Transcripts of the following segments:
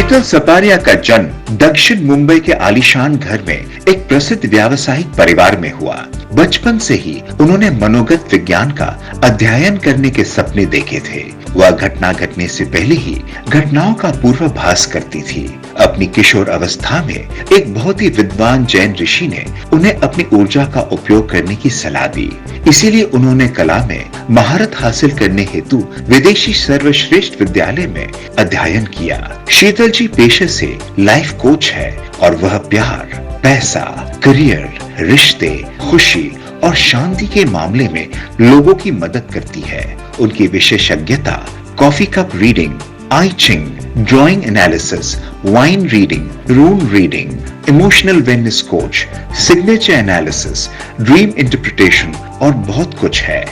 शीतल सपारिया का जन्म दक्षिण मुंबई के आलीशान घर में एक प्रसिद्ध व्यावसायिक परिवार में हुआ। बचपन से ही उन्होंने मनोगत विज्ञान का अध्ययन करने के सपने देखे थे। वह घटना घटने से पहले ही घटनाओं का पूर्वाभास करती थी। अपनी किशोर अवस्था में एक बहुत ही विद्वान जैन ऋषि ने उन्हें अपनी ऊर्जा का उपयोग करने की सलाह दी। इसीलिए उन्होंने कला में महारत हासिल करने हेतु विदेशी सर्वश्रेष्ठ विद्यालय में अध्ययन किया। शीतल जी पेशे से लाइफ कोच है और वह प्यार, पैसा, करियर, रिश्ते, खुशी और शांति के मामले में लोगों की मदद करती है। उनकी विशेषज्ञता coffee cup reading, I ching, drawing analysis, wine reading, rune reading, emotional wellness coach, signature analysis, dream interpretation और बहुत कुछ है।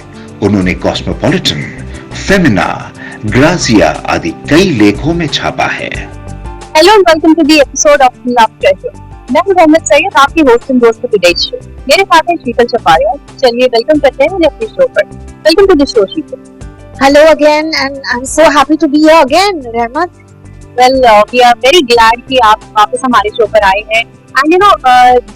उन्होंने कॉस्मोपॉलिटन, फेमिना, ग्राजिया आदि कई लेखों में छापा है। Hello and welcome to the episode of love treasure. मैं मोहम्मद सैयद, आपकी होस्ट एंड दोस्त टुडेज शो। मेरे साथ है शीतल सपारिया। चलिए वेलकम करते हैं अपने शो पर। Welcome to the show Sheetal. Hello again, and I'm so happy to be here again, Rahmat. Well, we are very glad कि आप वापस हमारे शो पर आए हैं। And you know,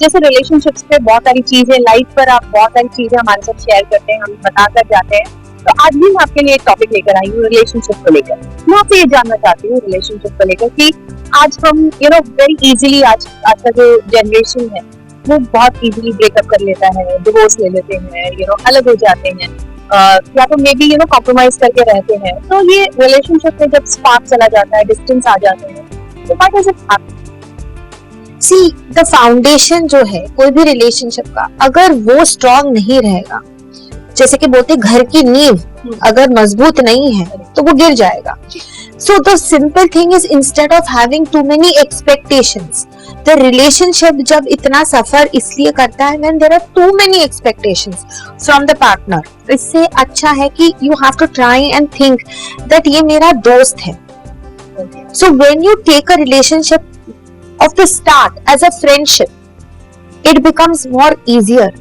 जैसे रिलेशनशिप्स पे बहुत सारी चीजें, लाइफ पर आप बहुत सारी चीजें हमारे साथ शेयर करते हैं, हम बताकर जाते हैं। तो आज भी मैं आपके लिए एक टॉपिक लेकर आई हूँ रिलेशनशिप को लेकर। मैं आपसे ये जानना चाहती हूँ रिलेशनशिप को लेकर कि आज हम वेरी इजीली आज का जो जनरेशन है वो बहुत इजीली ब्रेकअप कर लेता है, डिवोर्स ले लेते हैं, अलग हो जाते हैं, या तो मे बी कॉम्प्रोमाइज करके रहते हैं। तो ये रिलेशनशिप में जब स्पार्क चला जाता है, डिस्टेंस आ जाते हैं, तो what does it happen? See the foundation जो है कोई भी रिलेशनशिप का, अगर वो स्ट्रांग नहीं रहेगा, जैसे कि बोलते घर की नींव अगर मजबूत नहीं है तो वो गिर जाएगा। So the simple thing is instead of having too many expectations, the relationship जब इतना सफर इसलिए करता है when there are too many expectations from the partner. इससे अच्छा है कि you have to try and think that ये मेरा दोस्त है। So when you take a relationship of the start as a friendship, it becomes more easier.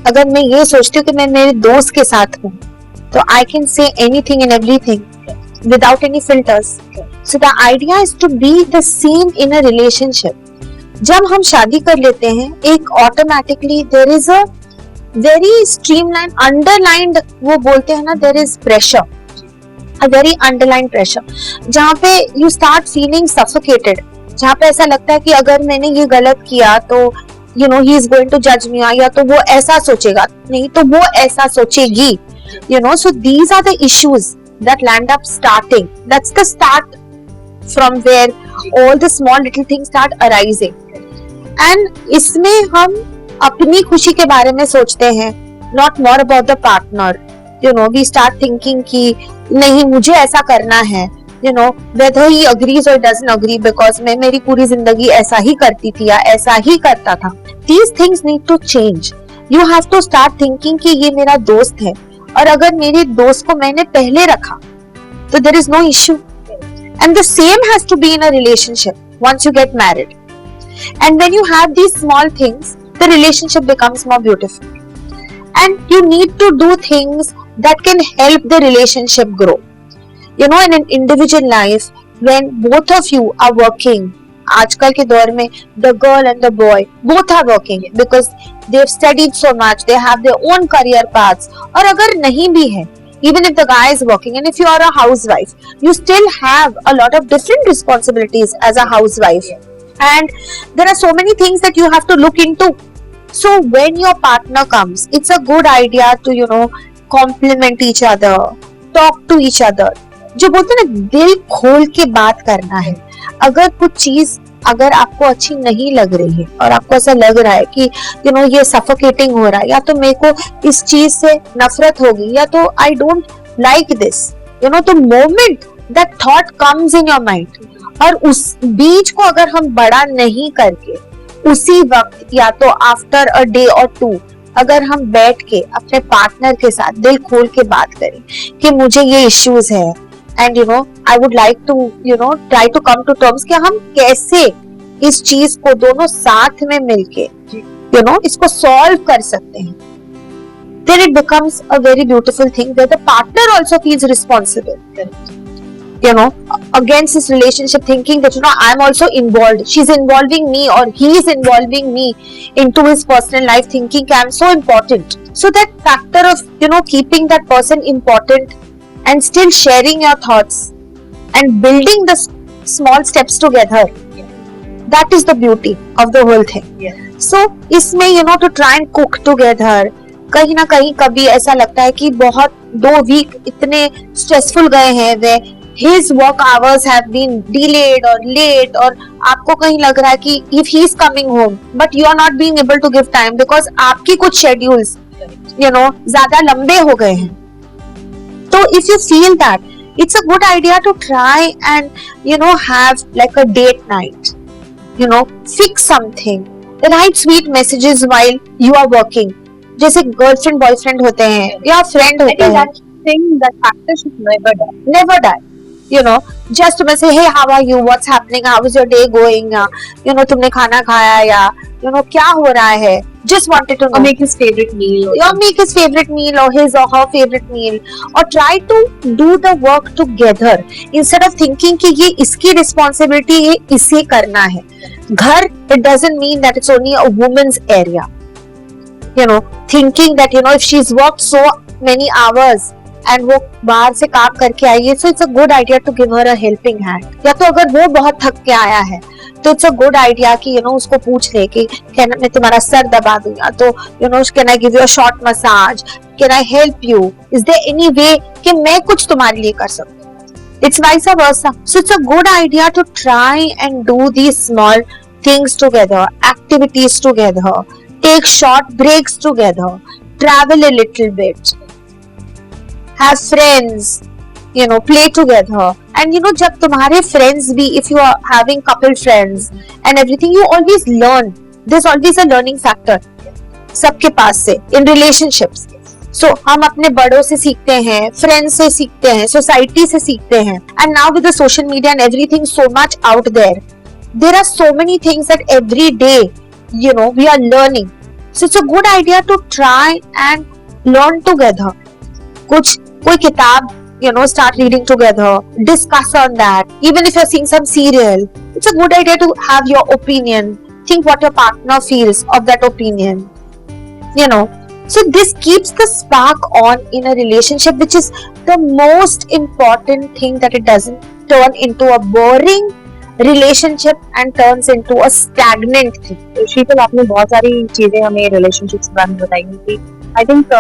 अगर मैं ये सोचती हूँ कि मैं मेरे दोस्त के साथ हूँ तो I can say anything and everything without any filters. So the idea is to be the same in a relationship. जब हम शादी कर लेते हैं, एक automatically there is a very streamline underlined, वो बोलते हैं ना, there is pressure, a very underlined pressure, जहाँ पे यू स्टार्ट फीलिंग सफोकेटेड, जहाँ पे ऐसा लगता है कि अगर मैंने ये गलत किया तो he is going to judge me, या तो वो ऐसा सोचेगा, नहीं तो वो ऐसा सोचेगी, so these are the issues that land up starting. That's the start from where all the small little things start arising. And इसमें हम अपनी खुशी के बारे में सोचते हैं, not more about the partner. We start thinking कि नहीं मुझे ऐसा करना है, whether he agrees or doesn't agree, because मैं मेरी पूरी जिंदगी ऐसा ही करती थी या ऐसा ही करता था। These things need to change. You have to start thinking कि ये मेरा दोस्त है, और अगर मेरे दोस्त को मैंने पहले रखा तो there is no issue. And the same has to be in a relationship once you get married. And when you have these small things, the relationship becomes more beautiful. And you need to do things that can help the relationship grow. In an individual life, when both of you are working, आजकल के दौर में the girl and the boy both are working because they've studied so much, they have their own career paths. और अगर नहीं भी है, even if the guy is working and if you are a housewife, you still have a lot of different responsibilities as a housewife, and there are so many things that you have to look into. So when your partner comes, it's a good idea to compliment each other, talk to each other. जो बोलते हैं ना, दिल खोल के बात करना है। अगर कुछ चीज अगर आपको अच्छी नहीं लग रही है और आपको ऐसा लग रहा है कि ये सफोकेटिंग हो रहा है, या तो मेरे को इस चीज से नफरत होगी, या तो आई डोंट लाइक दिस, तो moment that thought comes in your mind, और उस बीच को अगर हम बड़ा नहीं करके उसी वक्त या तो आफ्टर अ डे और टू अगर हम बैठ के अपने पार्टनर के साथ दिल खोल के बात करें कि मुझे ये इश्यूज है, and I would like to try to come to terms कि हम कैसे इस चीज को दोनों साथ में मिलके इसको सॉल्व कर सकते हैं, then it becomes a very beautiful thing where the partner also feels responsible. you know, against this relationship, thinking that, you know, I'm also involved, she's involving me or he is involving me into his personal life, thinking I'm so important. So that factor of, you know, keeping that person important and still sharing your thoughts and building the small steps together, that is the beauty of the whole thing. So इसमें, you know, to try and cook together, कहीं ना कहीं कभी ऐसा लगता है कि बहुत 2 वीक इतने स्ट्रेसफुल गए हैं, वे his work hours have been delayed or late, और आपको कहीं लग रहा है कि if he is coming home but you are not being able to give time because आपकी कुछ schedules, you know, ज्यादा लंबे हो गए हैं. तो if you feel that, it's a good idea to try and, you know, have like a date night, you know, fix something, write sweet messages while you are working. जैसे girlfriend boyfriend होते हैं या friend होते हैं, that factor should never die. You know, just to say, hey, how are you? What's happening? How is your day going? You know, तुमने खाना खाया या, you know, क्या हो रहा है? Just wanted to know. Or make his favorite meal. Or make his favorite meal or his or her favorite meal. Or try to do the work together instead of thinking कि ये इसकी responsibility है, इसे करना है. घर, it doesn't mean that it's only a woman's area. You know, thinking that, you know, if she's worked so many hours and वो बाहर से काम करके आई है, so it's a good idea to give her a helping hand. या तो अगर वो बहुत थक के आया है, तो it's a good idea कि, you know, उसको पूछ ले कि मैं तुम्हारा सर दबा दूंगा, तो, you know, can I give you a short massage? Can I help you? Is there any way कि मैं कुछ तुम्हारे लिए कर सकूं? It's vice versa. So it's a good idea to try and do these small things together, activities together, take short breaks together, travel a little bit, have friends, you know, play together. And you know, जब तुम्हारे friends भी, if you are having couple friends and everything, you always learn. There's always a learning factor सबके पास से in relationships. So हम अपने बड़ों से सीखते हैं, friends से सीखते हैं, society से सीखते हैं. And now with the social media and everything so much out there, there are so many things that every day, you know, we are learning. So it's a good idea to try and learn together. कोई किताब, you know, start reading together, discuss on that. Even if you're seeing some serial, it's a good idea to have your opinion. Think what your partner feels of that opinion. You know, so this keeps the spark on in a relationship, which is the most important thing, that it doesn't turn into a boring relationship and turns into a stagnant thing. शीतल, आपने बहुत सारी चीजें हमें relationships के बारे में बताई कि I think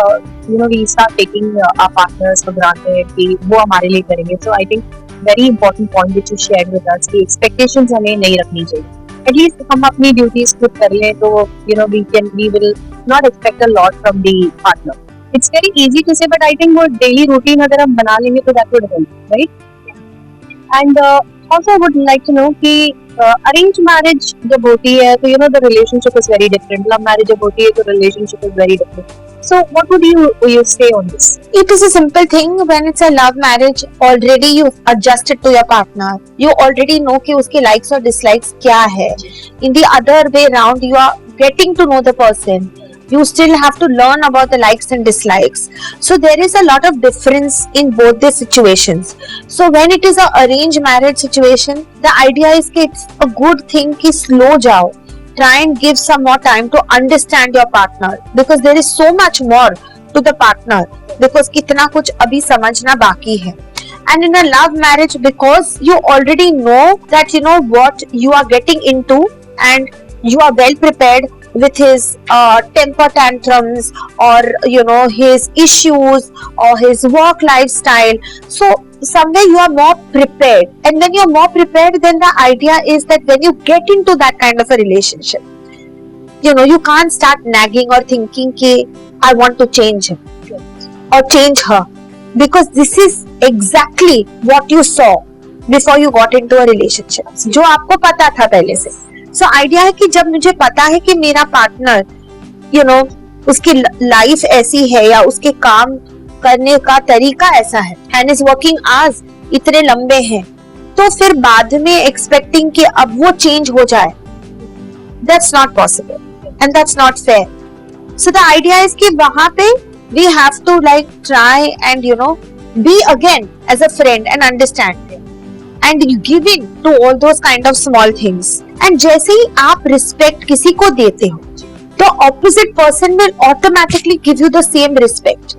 you know, we start taking our partners for granted कि वो हमारे लिए करेंगे. So I think very important point which you shared with us कि expectations हमें नहीं रखनी चाहिए. At least हम अपनी duties खुद कर लें, तो you know, we will not expect a lot from the partner. It's very easy to say, but I think वो daily routine अगर हम बना लेंगे तो that would help, right? And also I would like to know कि arranged marriage जब होती है तो you know, the relationship is very different. Love marriage जब होती है तो relationship is very different. So what would you say on this? It is a simple thing. When it's a love marriage, already you adjusted to your partner. You already know कि उसके likes और dislikes क्या है. In the other way round, you are getting to know the person. You still have to learn about the likes and dislikes. So there is a lot of difference in both the situations. So when it is a arranged marriage situation, the idea is कि it's a good thing कि slow जाओ. Try and give some more time to understand your partner, because there is so much more to the partner, because कितना कुछ अभी समझना बाकी है. And in a love marriage, because you already know that you know what you are getting into and you are well prepared with his temper tantrums or you know his issues or his work lifestyle. So somewhere you are more prepared, and when you are more prepared, then the idea is that when you get into that kind of a relationship, you know, you can't start nagging or thinking कि I want to change him or change her, because this is exactly what you saw before you got into a relationship, जो आपको पता था पहले से. So idea है कि जब मुझे पता है कि मेरा पार्टनर, you know, उसकी लाइफ ऐसी है या उसके काम करने का तरीका ऐसा है and his working hours इतने लंबे हैं, तो फिर बाद में एक्सपेक्टिंग कि अब वो चेंज हो जाए, that's not possible and that's not fair. So the idea is कि वहाँ पे we have to like try and you know be again as a friend and understand and you give in to all those kind of small things. And जैसे ही आप respect किसी को देते हो, the opposite person will automatically give you the same respect.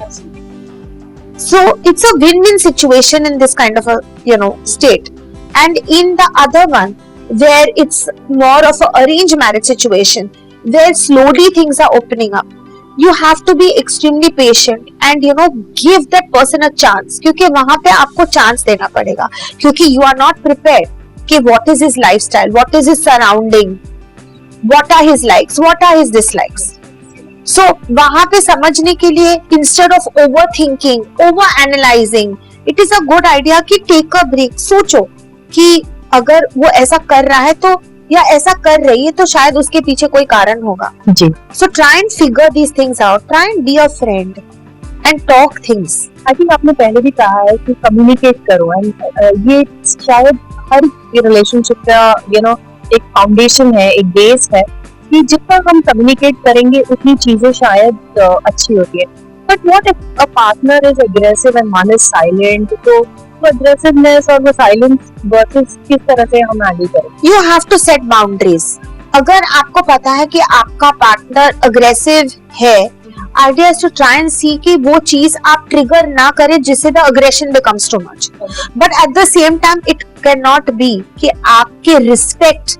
So it's a win-win situation in this kind of a state. And in the other one, where it's more of an arranged marriage situation, where slowly things are opening up, you have to be extremely patient and give that person a chance, क्योंकि वहां पे आपको chance देना पड़ेगा, क्योंकि you are not prepared कि what is his lifestyle, what is his surrounding, what are his likes, what are his dislikes. So वहां पे समझने के लिए instead of overthinking, overanalyzing, it is a good idea कि take a break. सोचो कि अगर वो ऐसा कर रहा है तो या ऐसा कर रही है तो शायद उसके पीछे कोई कारण होगा जी. So try and figure these things out. Try and be a friend and talk things. I think आपने पहले भी कहा है कि कम्युनिकेट करो, एंड ये शायद हर रिलेशनशिप का एक फाउंडेशन है, एक बेस है कि जितना हम कम्युनिकेट करेंगे उतनी चीजें शायद अच्छी होती है. But what if a partner is aggressive and one is silent, तो अग्रेसिवनेस और वो साइलेंस वर्सेस किस तरह से हम हैंडल करें? You have to set boundaries. अगर आपको पता है कि आपका पार्टनर अग्रेसिव है, idea is to try and see कि वो चीज आप ट्रिगर ना करें जिससे the aggression becomes too much. But at the same time it cannot be कि आपके रिस्पेक्ट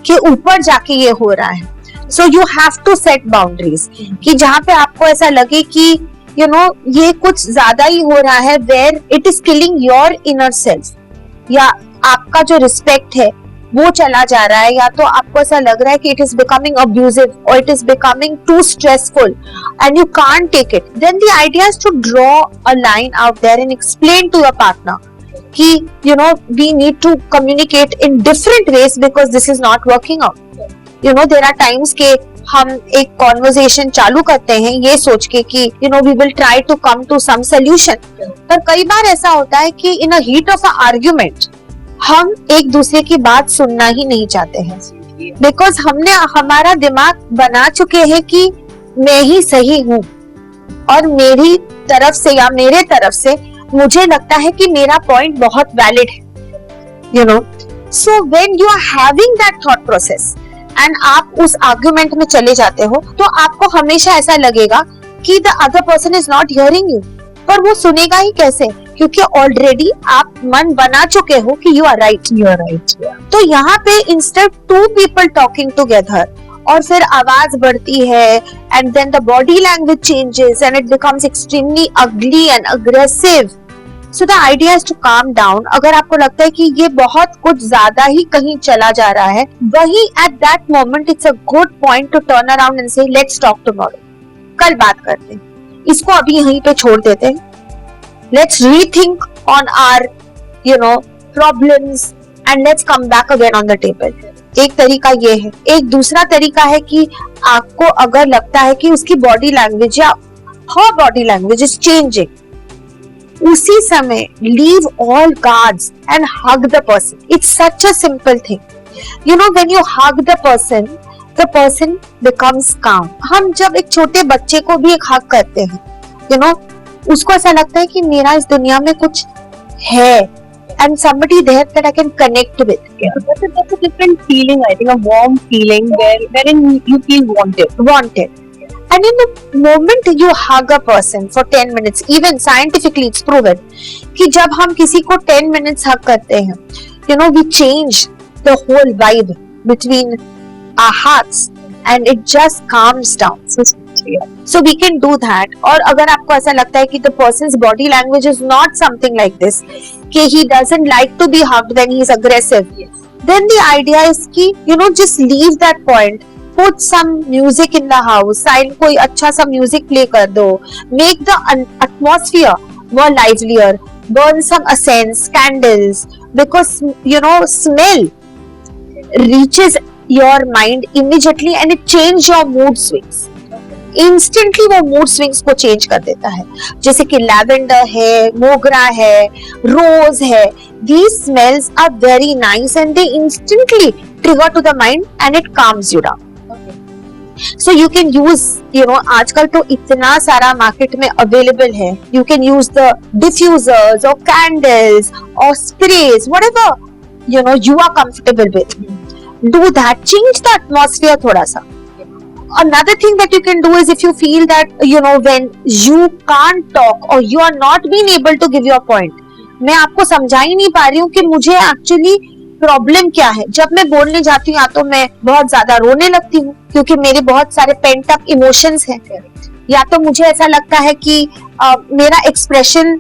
के ऊपर जाके ये हो रहा है. So you have to set boundaries कि जहाँ पे आपको ऐसा लगे कि ये कुछ ज्यादा ही हो रहा है, where it is killing your inner self, या आपका जो रिस्पेक्ट है वो चला जा रहा है, या तो आपको ऐसा लग रहा है कि it is becoming abusive or it is becoming too stressful and you can't take it, then the idea is to draw a line out there and explain to your partner कि we need to communicate in different ways because this is not working out. There are times के हम एक conversation चालू करते हैं ये सोच के कि we will try to come to some solution, पर कई बार ऐसा होता है कि in a heat of an argument हम एक दूसरे की बात सुनना ही नहीं चाहते हैं, बिकॉज हमने हमारा दिमाग बना चुके हैं कि मैं ही सही हूँ और मेरी तरफ से या मेरे तरफ से मुझे लगता है कि मेरा पॉइंट बहुत वैलिड है. So when you are having that thought process and आप उस आर्गुमेंट में चले जाते हो, तो आपको हमेशा ऐसा लगेगा कि the other person is not hearing you, पर वो सुनेगा ही कैसे, क्योंकि ऑलरेडी आप मन बना चुके हो कि यू आर राइट. तो यहाँ पे instead two people talking together और फिर आवाज बढ़ती है and then the body language changes and it becomes extremely ugly and aggressive. So the idea is to calm down. अगर आपको लगता है कि ये बहुत कुछ ज्यादा ही कहीं चला जा रहा है, वही at that moment it's a good point two turn around and से लेट्स टॉक टुमारो. कल बात करते हैं, इसको अभी यहीं पे छोड़ देते हैं. Let's rethink on our problems and let's come back again on the table. एक तरीका ये है. एक दूसरा तरीका है कि आपको अगर लगता है कि उसकी बॉडी लैंग्वेज या हर बॉडी लैंग्वेज इज चेंजिंग, उसी समय leave all guards and hug the person. It's such a simple thing. When you hug the person becomes calm. हम जब एक छोटे बच्चे को भी एक hug करते हैं, उसको ऐसा लगता है कि मेरा इस दुनिया में कुछ है and somebody there that I can connect with. Yeah. That's a different feeling, I think, a warm feeling wherein you feel wanted. And in the moment you hug a person for 10 minutes, even scientifically it's proven कि जब हम किसी को 10 minutes hug करते हैं, we change the whole vibe between our hearts and it just calms down. So we can do that. और अगर आपको ऐसा लगता है कि the person's body language is not something like this, कि he doesn't like to be hugged when he is aggressive, then the idea is कि just leave that point. Put some music in the house, silent कोई अच्छा सा music play कर दो, make the atmosphere more livelier, burn some incense, candles, because smell reaches your mind immediately and it changes your mood swings. Instantly वो mood swings को change कर देता है. जैसे कि lavender है, मोगरा है, rose है, these smells are very nice and they instantly trigger to the mind and it calms you down. So you can use, आजकल तो इतना सारा मार्केट में अवेलेबल है. You can use the diffusers or candles or sprays, whatever you are comfortable with. Do that, change the atmosphere thoda sa. Another thing that you can do is if you feel that when you can't talk or you are not being able to give your point, मैं आपको समझा ही नहीं पा रही हूँ कि मुझे actually problem क्या है. जब मैं बोलने जाती हूँ या तो मैं बहुत ज्यादा रोने लगती हूँ क्योंकि मेरे बहुत सारे पेंट अप इमोशंस हैं, या तो मुझे ऐसा लगता है कि मेरा एक्सप्रेशन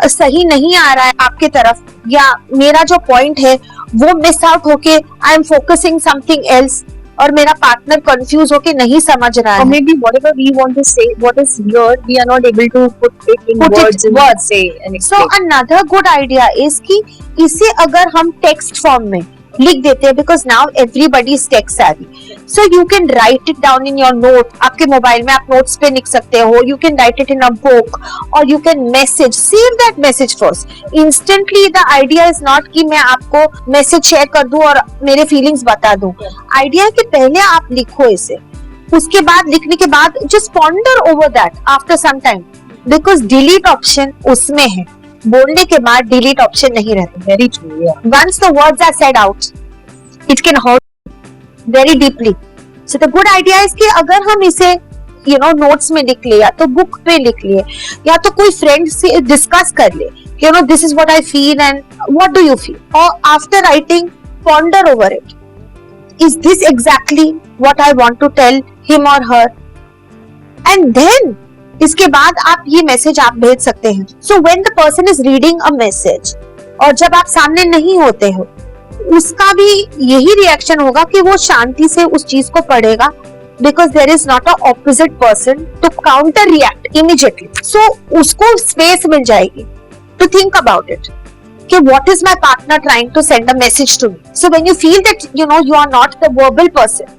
सही नहीं आ रहा है आपके तरफ, या मेरा जो पॉइंट है वो मिस आउट होके I am focusing something else और मेरा पार्टनर कंफ्यूज होके नहीं समझ रहा है. Or maybe whatever we want to say, what is here, we are not able to put it in words and say and explain. So another good idea is कि इसे अगर हम टेक्स्ट फॉर्म में लिख देते हैं, because now everybody is tech savvy, so you can write it down in your note. आपके mobile में आप नोट्स पे लिख सकते हो, you can write it in a book or you can message, save that message first. Instantly the idea is not कि मैं आपको मैसेज शेयर कर दूं और मेरे फीलिंग्स बता दूं. आइडिया है कि पहले आप लिखो इसे, उसके बाद लिखने के बाद just ponder over that after some time, because delete option उसमें है. बोलने के बाद डिलीट ऑप्शन नहीं रहता. Very true, yeah. Once the words are said out, it can hurt very deeply. So the good idea is कि अगर हम इसे नोट्स में लिख ले, या तो बुक पे लिख लिए, या तो कोई फ्रेंड से डिस्कस कर ले, this is what I feel and what do you feel, or after writing ponder over it. Is this exactly what I want to tell him or her? And then इसके बाद आप ये message आप भेज सकते हैं. So when the person is reading a message, और जब आप सामने नहीं होते हो, उसका भी यही रिएक्शन होगा कि वो शांति से उस चीज को पढ़ेगा, because there is not a opposite person to counter react immediately. So उसको स्पेस मिल जाएगी टू थिंक अबाउट इट कि what is my partner trying to send a message to me. So when you feel that you are not the verbal person,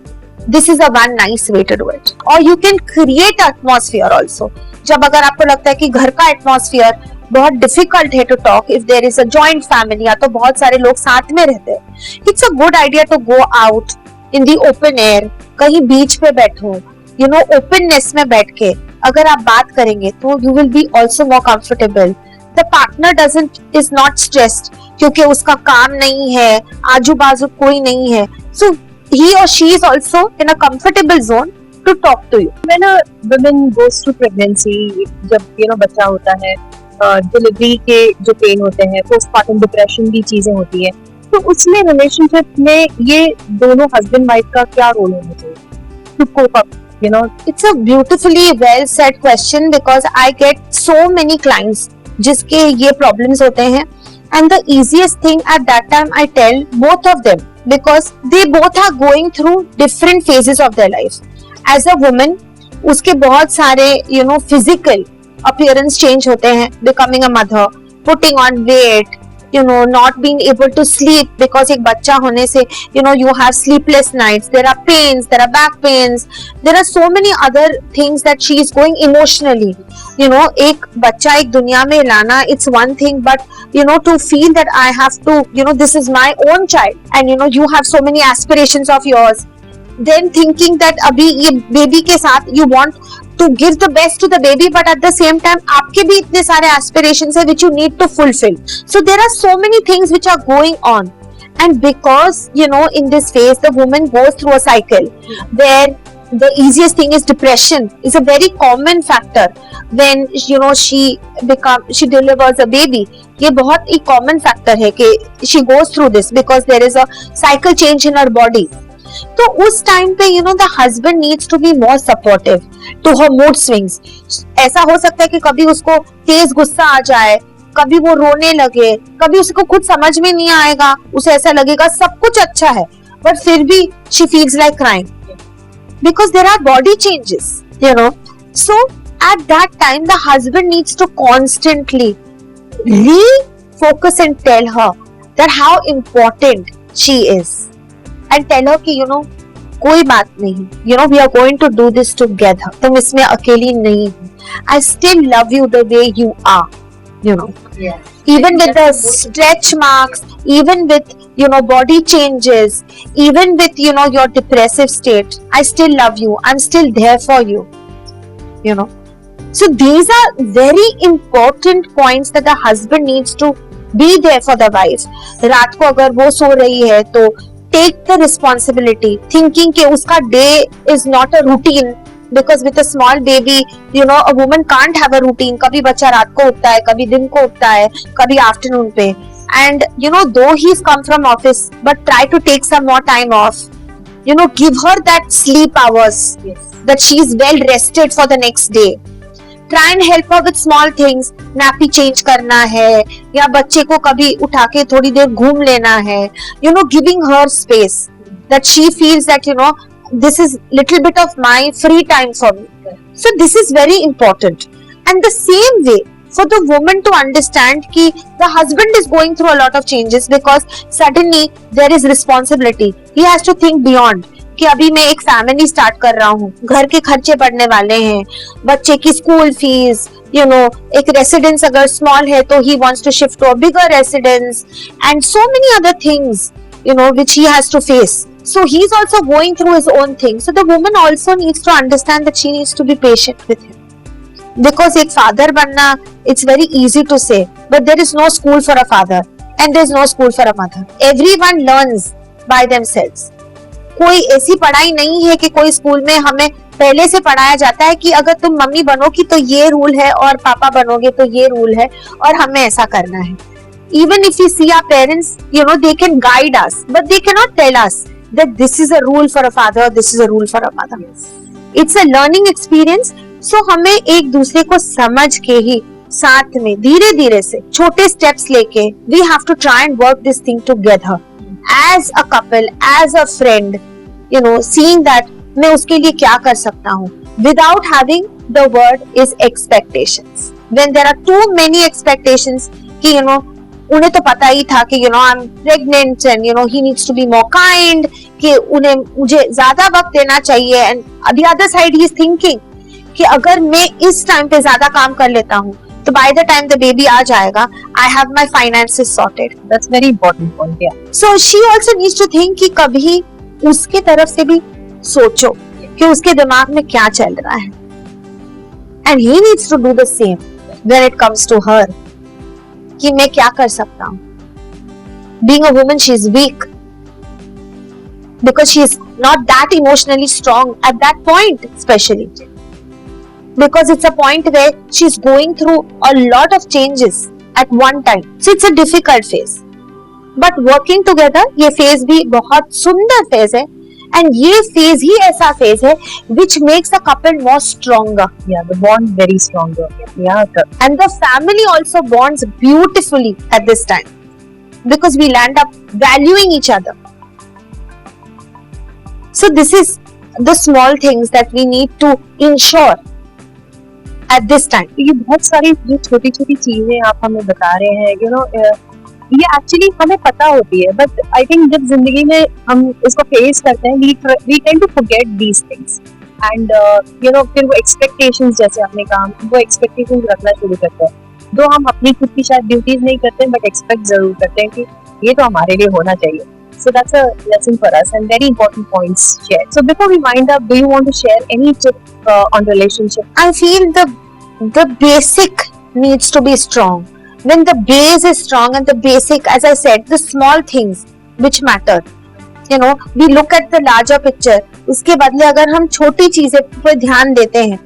this is a one nice way to do it. Or you can create atmosphere also. जब अगर आपको लगता है कि घर का atmosphere बहुत difficult है to talk, if there is a joint family या तो बहुत सारे लोग साथ में रहते हैं, it's a good idea to go out in the open air, कहीं बीच पे बैठो, ओपननेस में बैठ के अगर आप बात करेंगे तो you will be also more comfortable. The partner is not stressed क्योंकि उसका काम नहीं है, आजू बाजू कोई नहीं है. सो he or she is also in a comfortable zone to talk to you. When a woman goes through pregnancy, जब बच्चा होता है, डिलीवरी के जो पेन होते हैं, पोस्टमार्टम डिप्रेशन की चीजें होती है, तो उसमें रिलेशनशिप में ये दोनों हस्बैंड वाइफ का क्या रोल होना चाहिए to cope up? It's a beautifully well said question, because I get so many clients जिसके ये problems होते हैं, and the easiest thing at that time I tell both of them, because they both are going through different phases of their life. As a woman, उसके बहुत सारे physical appearance change होते हैं, becoming a mother, putting on weight, not being able to sleep because एक बच्चा होने से you have sleepless nights, there are pains, there are back pains, there are so many other things that she is going emotionally. एक बच्चा एक दुनिया में लाना, it's one thing, but to feel that I have to this is my own child, and you have so many aspirations of yours, then thinking that अभी ये baby के साथ you want to give the best to the baby, but at the same time आपके भी इतने सारे aspirations है which you need to fulfill. So there are so many things which are going on, and because in this phase the woman goes through a cycle where the easiest thing is depression is a very common factor when she delivers a baby. ये बहुत ही common factor है कि she goes through this because there is a cycle change in her body. तो उस time पे the husband needs to be more supportive to her mood swings. ऐसा हो सकता है कि कभी उसको तेज गुस्सा आ जाए, कभी वो रोने लगे, कभी उसको कुछ समझ में नहीं आएगा, उसे ऐसा लगेगा सब कुछ अच्छा है, but फिर भी she feels like crying because there are body changes. So at that time the husband needs to constantly refocus and tell her that how important she is, and tell her कि कोई बात नहीं, we are going to do this together, तुम इसमें अकेली नहीं हो, I still love you the way you are, Yeah. even with the stretch marks, even with body changes, even with your depressive state, I still love you, I'm still there for you. So these are very important points that the husband needs to be there for the wife. रात को अगर वो सो रही है तो take the responsibility, thinking कि उसका day is not a routine, because with a small baby you know a woman can't have a routine। कभी बच्चा रात को उठता है, कभी दिन को उठता है, कभी आफ्टरनून पे, and you know though he's come from office but try to take some more time off, you know give her that sleep hours, that she is well rested for the next day। try and help her with small things, nappy change करना है या बच्चे को कभी उठा के थोड़ी देर घूम लेना है, you know giving her space that she feels that you know this is little bit of my free time for me। so this is very important। and the same way for the woman to understand कि the husband is going through a lot of changes because suddenly there is responsibility, he has to think beyond कि अभी मैं एक family start कर रहा हूँ, घर के खर्चे बढ़ने वाले हैं, बच्चे की स्कूल फीस, you know एक रेसिडेंस अगर स्मॉल है तो he wants to shift to a bigger residence and so many other things you know which he has to face। so he's also going through his own thing, so the woman also needs to understand that she needs to be patient with him because एक father बनना it's very easy to say but there is no school for a father and there is no school for a mother। everyone learns by themselves। कोई ऐसी पढ़ाई नहीं है कि कोई school में हमें पहले से पढ़ाया जाता है कि अगर तुम मम्मी बनोगी तो ये रूल है और पापा बनोगे तो ये रूल है और हमें ऐसा करना है। even if we see our parents you know they can guide us but they cannot tell us that this is a rule for a father, this is a rule for a mother। it's a learning experience। so हमें एक दूसरे को समझ के ही साथ में धीरे धीरे से छोटे steps लेके we have to try and work this thing together as a couple, as a friend, you know seeing that मैं उसके लिए क्या कर सकता हूँ without having the word is expectations। when there are too many expectations कि you know उन्हें तो पता ही था कि you know I'm pregnant and you know he needs to be more kind, कि उन्हें मुझे ज्यादा वक्त देना चाहिए and the other side he is thinking कि अगर मैं इस टाइम पे ज्यादा काम कर लेता हूँ तो by the time the baby आ जाएगा I have my finances sorted। That's very important point, yeah। so she also needs to think कि कभी उसके तरफ से भी सोचो कि उसके दिमाग में क्या चल रहा है and he needs to do the same when it comes to her कि मैं क्या कर सकता हूँ। being a woman she is weak because she is not that emotionally strong at that point, especially because it's a point where she is going through a lot of changes at one time, so it's a difficult phase but working together ये phase भी बहुत सुंदर phase है and ये phase ही ऐसा phase है which makes the couple more stronger। yeah, the bond very stronger, yeah। and the family also bonds beautifully at this time because we land up valuing each other। so this is the small things that we need to ensure at this time। ये बहुत सारी जो छोटी छोटी चीजें आप हमें बता रहे हैं you know ये एक्चुअली हमें पता होती है बट आई थिंक जब जिंदगी में हम इसको फेस करते हैं we tend to forget these things and you know फिर वो एक्सपेक्टेशंस जैसे आपने कहा वो एक्सपेक्टेशंस रखना शुरू करते हैं दो हम अपनी खुद की शायद ड्यूटीज नहीं करते बट एक्सपेक्ट जरूर करते हैं कि ये तो हमारे लिए होना चाहिए। So that's a lesson for us and very important points shared। So before we wind up, do you want to share any tip on relationship? I feel the basic needs to be strong। when the base is strong and the basic, as I said, the small things which matter, you know, we look at the larger picture, उसके बदले अगर हम छोटी चीजें पर ध्यान देते हैं,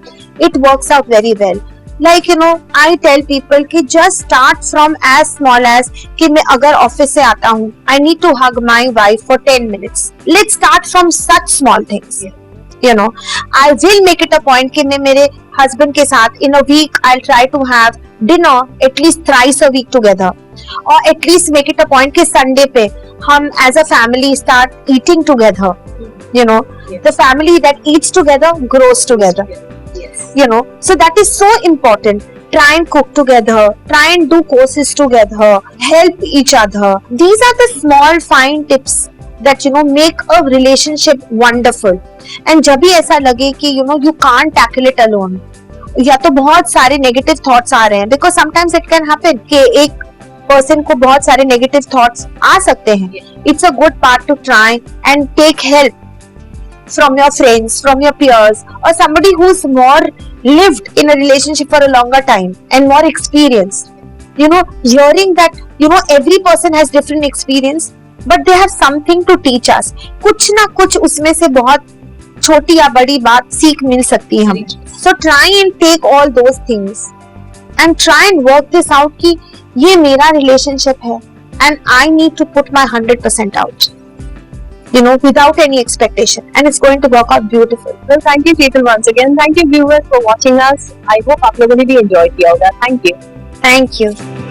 it works out very well। like you know I tell people कि just start from as small as कि मैं अगर ऑफिस से आता हूँ I need to hug my wife for 10 minutes। let's start from such small things। you know I will make it a point कि मैं मेरे husband के साथ in a week I'll try to have dinner at least thrice a week together, or at least make it a point कि Sunday पे हम as a family start eating together। you know the family that eats together grows together। you know so that is so important। try and cook together, try and do courses together, help each other। these are the small fine tips that you know make a relationship wonderful। and जब भी ऐसा लगे कि you know you can't tackle it alone, या तो बहुत सारे negative thoughts आ रहे हैं, because sometimes it can happen कि एक पर्सन को बहुत सारे नेगेटिव थॉट्स आ सकते हैं, it's a good part to try and take help from your friends, from your peers, or somebody who's more lived in a relationship for a longer time and more experienced। you know hearing that you know, every person has different experience, but they have something to teach us. कुछ ना कुछ उसमें से बहुत छोटी या बड़ी बात सीख मिल सकती है हमें. So try and take all those things and try and work this out कि ये मेरा relationship है and I need to put my 100% out, you know, without any expectation, and it's going to work out beautiful. Well, thank you, Sheetal, once again. Thank you, viewers, for watching us. I hope आप लोगों ने भी enjoy किया होगा. Thank you. Thank you.